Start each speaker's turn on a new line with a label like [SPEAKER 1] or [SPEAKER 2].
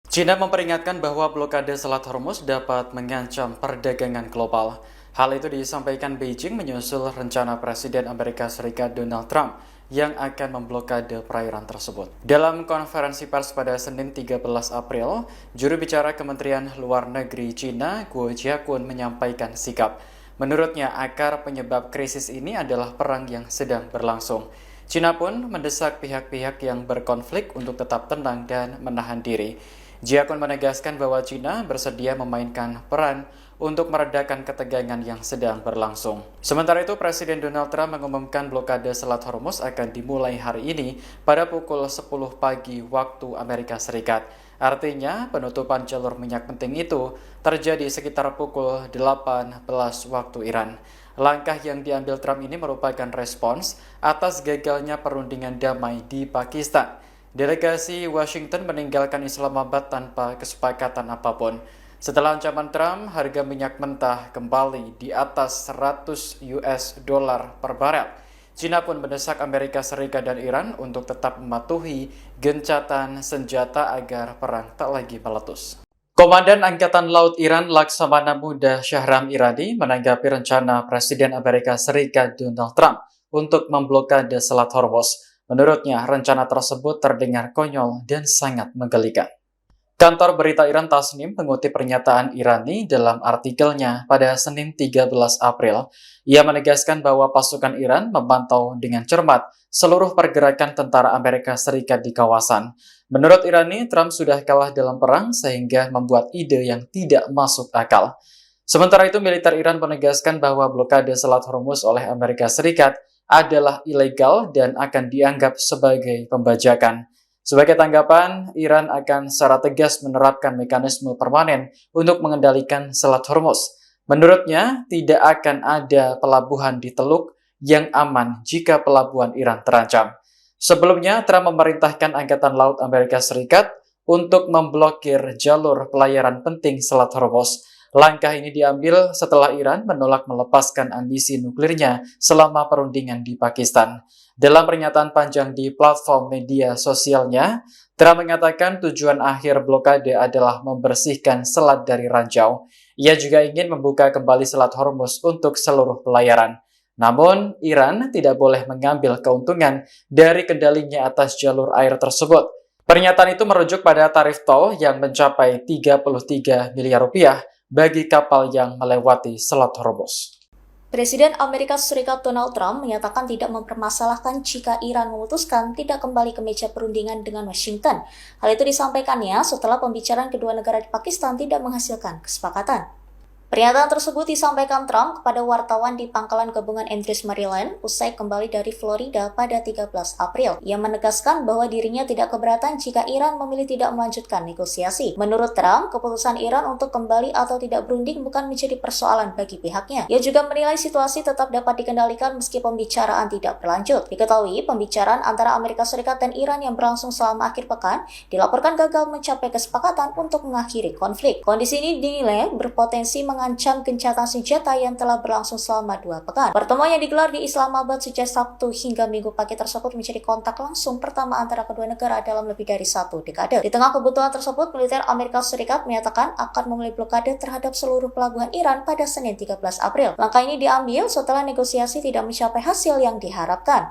[SPEAKER 1] China memperingatkan bahwa blokade Selat Hormuz dapat mengancam perdagangan global. Hal itu disampaikan Beijing menyusul rencana Presiden Amerika Serikat Donald Trump yang akan memblokade perairan tersebut. Dalam konferensi pers pada Senin 13 April, juru bicara Kementerian Luar Negeri China, Guo Jiakun, menyampaikan sikap. Menurutnya, akar penyebab krisis ini adalah perang yang sedang berlangsung. China pun mendesak pihak-pihak yang berkonflik untuk tetap tenang dan menahan diri. Jiakun menegaskan bahwa China bersedia memainkan peran untuk meredakan ketegangan yang sedang berlangsung. Sementara itu, Presiden Donald Trump mengumumkan blokade Selat Hormuz akan dimulai hari ini pada pukul 10 pagi waktu Amerika Serikat. Artinya, penutupan jalur minyak penting itu terjadi sekitar pukul 18 waktu Iran. Langkah yang diambil Trump ini merupakan respons atas gagalnya perundingan damai di Pakistan. Delegasi Washington meninggalkan Islamabad tanpa kesepakatan apapun. Setelah ancaman Trump, harga minyak mentah kembali di atas 100 US dollar per barel. China pun mendesak Amerika Serikat dan Iran untuk tetap mematuhi gencatan senjata agar perang tak lagi meletus. Komandan Angkatan Laut Iran Laksamana Muda Shahram Irani menanggapi rencana Presiden Amerika Serikat Donald Trump untuk memblokade Selat Hormuz. Menurutnya, rencana tersebut terdengar konyol dan sangat menggelikan. Kantor berita Iran Tasnim mengutip pernyataan Irani dalam artikelnya pada Senin 13 April. Ia menegaskan bahwa pasukan Iran memantau dengan cermat seluruh pergerakan tentara Amerika Serikat di kawasan. Menurut Irani, Trump sudah kalah dalam perang sehingga membuat ide yang tidak masuk akal. Sementara itu, militer Iran menegaskan bahwa blokade Selat Hormuz oleh Amerika Serikat adalah ilegal dan akan dianggap sebagai pembajakan. Sebagai tanggapan, Iran akan secara tegas menerapkan mekanisme permanen untuk mengendalikan Selat Hormuz. Menurutnya, tidak akan ada pelabuhan di Teluk yang aman jika pelabuhan Iran terancam. Sebelumnya, Trump memerintahkan Angkatan Laut Amerika Serikat untuk memblokir jalur pelayaran penting Selat Hormuz. Langkah ini diambil setelah Iran menolak melepaskan ambisi nuklirnya selama perundingan di Pakistan. Dalam pernyataan panjang di platform media sosialnya, Trump mengatakan tujuan akhir blokade adalah membersihkan selat dari ranjau. Ia juga ingin membuka kembali Selat Hormuz untuk seluruh pelayaran. Namun, Iran tidak boleh mengambil keuntungan dari kendalinya atas jalur air tersebut. Pernyataan itu merujuk pada tarif tol yang mencapai 33 miliar rupiah bagi kapal yang melewati Selat Hormuz.
[SPEAKER 2] Presiden Amerika Serikat Donald Trump menyatakan tidak mempermasalahkan jika Iran memutuskan tidak kembali ke meja perundingan dengan Washington. Hal itu disampaikannya setelah pembicaraan kedua negara di Pakistan tidak menghasilkan kesepakatan. Pernyataan tersebut disampaikan Trump kepada wartawan di Pangkalan Gabungan Andrews, Maryland, usai kembali dari Florida pada 13 April. Ia menegaskan bahwa dirinya tidak keberatan jika Iran memilih tidak melanjutkan negosiasi. Menurut Trump, keputusan Iran untuk kembali atau tidak berunding bukan menjadi persoalan bagi pihaknya. Ia juga menilai situasi tetap dapat dikendalikan meski pembicaraan tidak berlanjut. Diketahui, pembicaraan antara Amerika Serikat dan Iran yang berlangsung selama akhir pekan dilaporkan gagal mencapai kesepakatan untuk mengakhiri konflik. Kondisi ini dinilai berpotensi mengancam gencatan senjata yang telah berlangsung selama 2 pekan. Pertemuan yang digelar di Islamabad sejak Sabtu hingga Minggu pagi tersebut menjadi kontak langsung pertama antara kedua negara dalam lebih dari 1 dekade. Di tengah kebutuhan tersebut, militer Amerika Serikat menyatakan akan memulai blokade terhadap seluruh pelabuhan Iran pada Senin 13 April. Langkah ini diambil setelah negosiasi tidak mencapai hasil yang diharapkan.